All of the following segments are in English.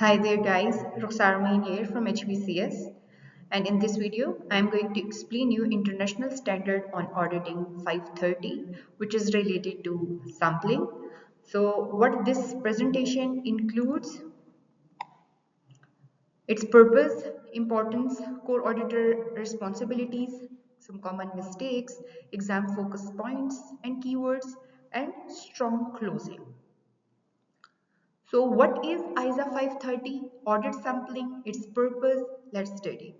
Hi there guys, Roxarmain here from HBCS, and in this video I am going to explain you International Standard on Auditing 530, which is related to sampling. So what this presentation includes: its purpose, importance, core auditor responsibilities, some common mistakes, exam focus points and keywords, and strong closing. So what is ISA 530? Audit sampling, its purpose, let's study.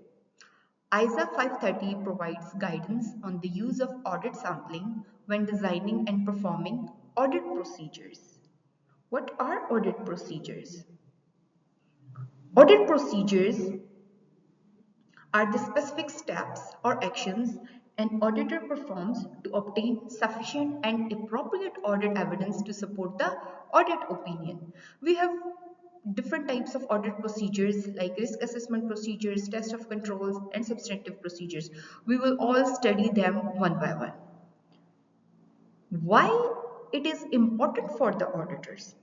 ISA 530 provides guidance on the use of audit sampling when designing and performing audit procedures. What are audit procedures? Audit procedures are the specific steps or actions an auditor performs to obtain sufficient and appropriate audit evidence to support the audit opinion. We have different types of audit procedures like risk assessment procedures, test of controls, and substantive procedures. We will all study them one by one. Why it is important for the auditors?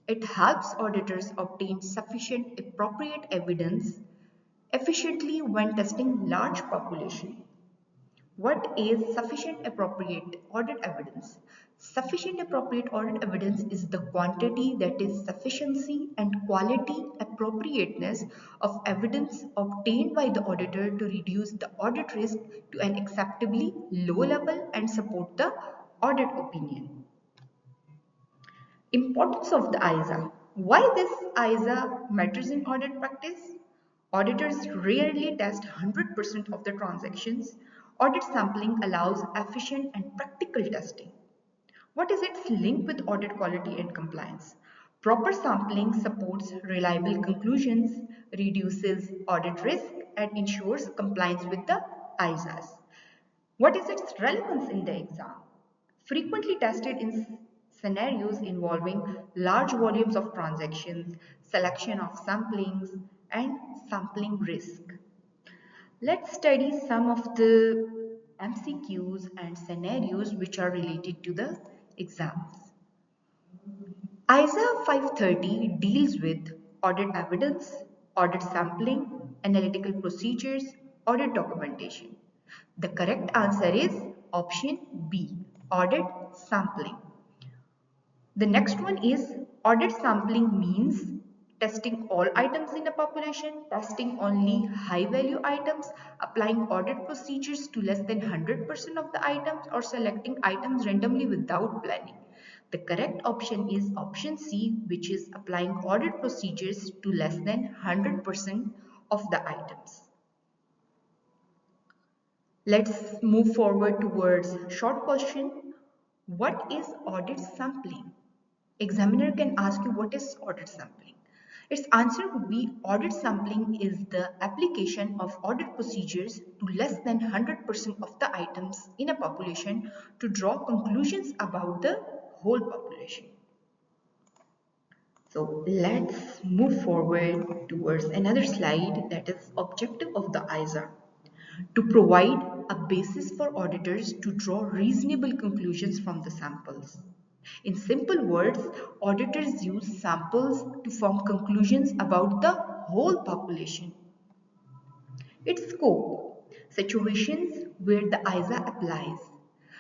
It helps auditors obtain sufficient appropriate evidence efficiently when testing large population. What is sufficient appropriate audit evidence? Sufficient appropriate audit evidence is the quantity, that is sufficiency and quality appropriateness of evidence obtained by the auditor to reduce the audit risk to an acceptably low level and support the audit opinion. Importance of the ISA. Why this ISA matters in audit practice? Auditors rarely test 100% of the transactions. Audit sampling allows efficient and practical testing. What is its link with audit quality and compliance? Proper sampling supports reliable conclusions, reduces audit risk, and ensures compliance with the ISAs. What is its relevance in the exam? Frequently tested in scenarios involving large volumes of transactions, selection of samplings, and sampling risk. Let's study some of the MCQs and scenarios which are related to the exams. ISA 530 deals with audit evidence, audit sampling, analytical procedures, audit documentation. The correct answer is option B, audit sampling. The next one is audit sampling means testing all items in a population, testing only high value items, applying audit procedures to less than 100% of the items, or selecting items randomly without planning. The correct option is option C, which is applying audit procedures to less than 100% of the items. Let's move forward towards short question. What is audit sampling? Examiner can ask you what is audit sampling. Its answer would be audit sampling is the application of audit procedures to less than 100% of the items in a population to draw conclusions about the whole population. So let's move forward towards another slide, that is objective of the ISA. To provide a basis for auditors to draw reasonable conclusions from the samples. In simple words, auditors use samples to form conclusions about the whole population. Its scope: situations where the ISA applies,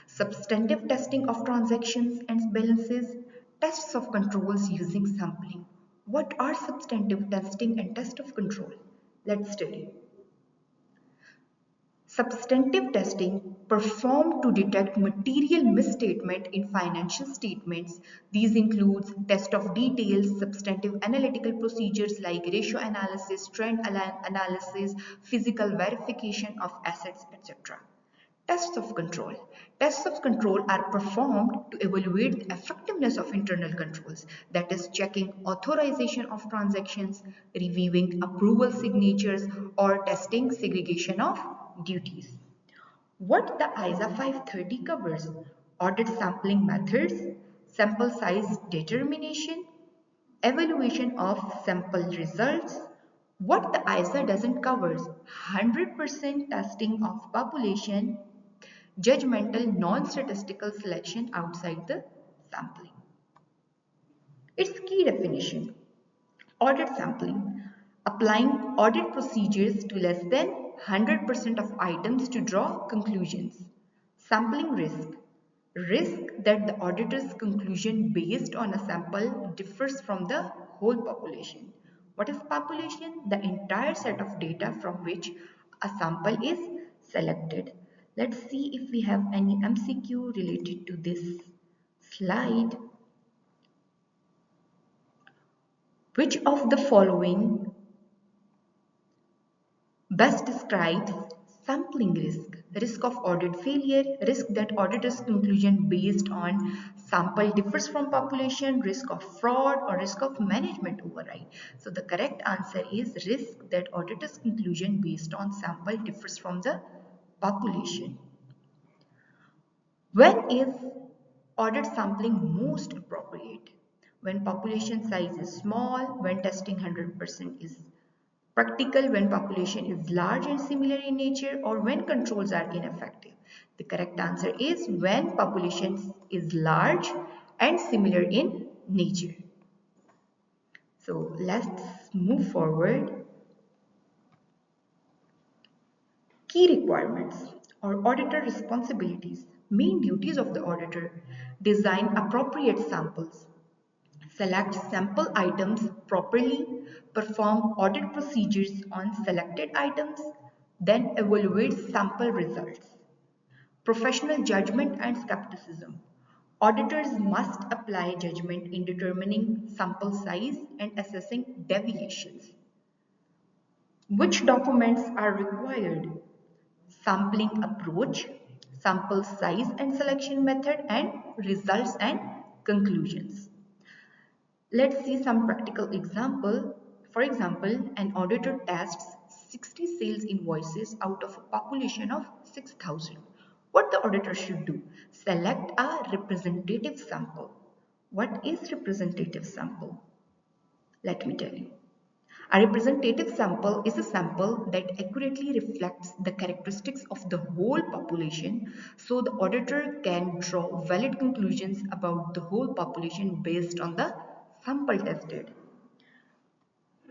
substantive testing of transactions and balances, tests of controls using sampling. What are substantive testing and test of control? Let's study. Substantive testing performed to detect material misstatement in financial statements. These includes test of details, substantive analytical procedures like ratio analysis, trend analysis, physical verification of assets, etc. Tests of control. Tests of control are performed to evaluate the effectiveness of internal controls, that is, checking authorization of transactions, reviewing approval signatures, or testing segregation of duties. What the ISA 530 covers: audit sampling methods, sample size determination, evaluation of sample results. What the ISA doesn't cover: 100% testing of population, judgmental non-statistical selection outside the sampling. Its key definition: Audit sampling, applying audit procedures to less than 100% of items to draw conclusions. Sampling risk, risk that the auditor's conclusion based on a sample differs from the whole population. What is population? The entire set of data from which a sample is selected. Let's see if we have any MCQ related to this slide. Which of the following best describes sampling risk? Risk of audit failure, risk that auditor's conclusion based on sample differs from population, risk of fraud, or risk of management override. So the correct answer is risk that auditor's conclusion based on sample differs from the population. When is audit sampling most appropriate? When population size is small, when testing 100% is practical, when population is large and similar in nature, or when controls are ineffective. The correct answer is when population is large and similar in nature. So let's move forward. Key requirements or auditor responsibilities. Main duties of the auditor. Design appropriate samples. Select sample items properly, perform audit procedures on selected items, then evaluate sample results. Professional judgment and skepticism. Auditors must apply judgment in determining sample size and assessing deviations. Which documents are required? Sampling approach, sample size and selection method, and results and conclusions. Let's see some practical example. For example, an auditor tests 60 sales invoices out of a population of 6,000. What the auditor should do? Select a representative sample. What is representative sample? Let me tell you. A representative sample is a sample that accurately reflects the characteristics of the whole population, so the auditor can draw valid conclusions about the whole population based on the sample tested.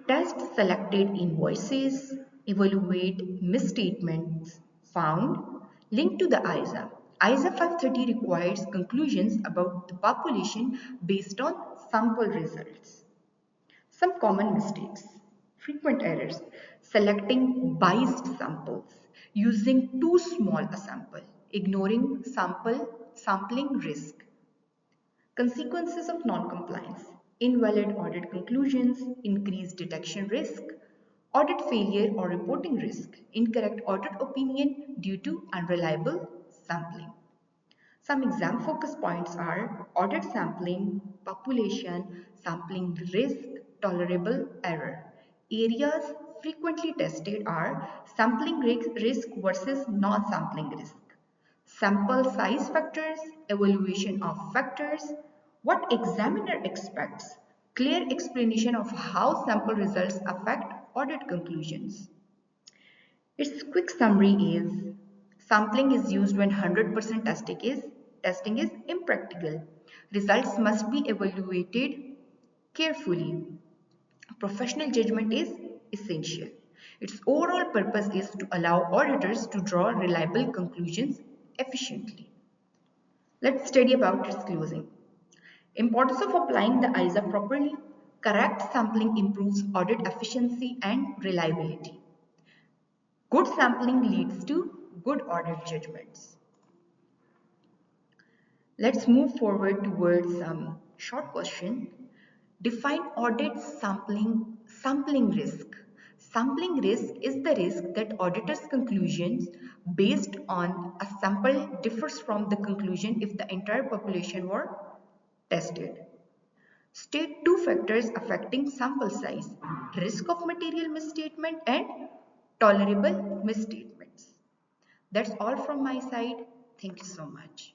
Test selected invoices, evaluate misstatements found, link to the ISA. ISA 530 requires conclusions about the population based on sample results. Some common mistakes. Frequent errors. Selecting biased samples. Using too small a sample. Ignoring sampling risk. Consequences of non-compliance. Invalid audit conclusions. Increased detection risk. Audit failure or reporting risk. Incorrect audit opinion due to unreliable sampling. Some exam focus points are audit sampling, population, sampling risk, tolerable error. Areas frequently tested are sampling risk versus non-sampling risk. Sample size factors, evaluation of factors, what examiner expects, clear explanation of how sample results affect audit conclusions. Its quick summary is sampling is used when 100% testing is impractical. Results must be evaluated carefully. Professional judgment is essential. Its overall purpose is to allow auditors to draw reliable conclusions efficiently. Let's study about its closing. Importance of applying the ISA properly. Correct sampling improves audit efficiency and reliability. Good sampling leads to good audit judgments. Let's move forward towards some short question. Define audit sampling risk. Sampling risk is the risk that auditor's conclusions based on a sample differs from the conclusion if the entire population were tested. State two factors affecting sample size: risk of material misstatement and tolerable misstatements. That's all from my side. Thank you so much.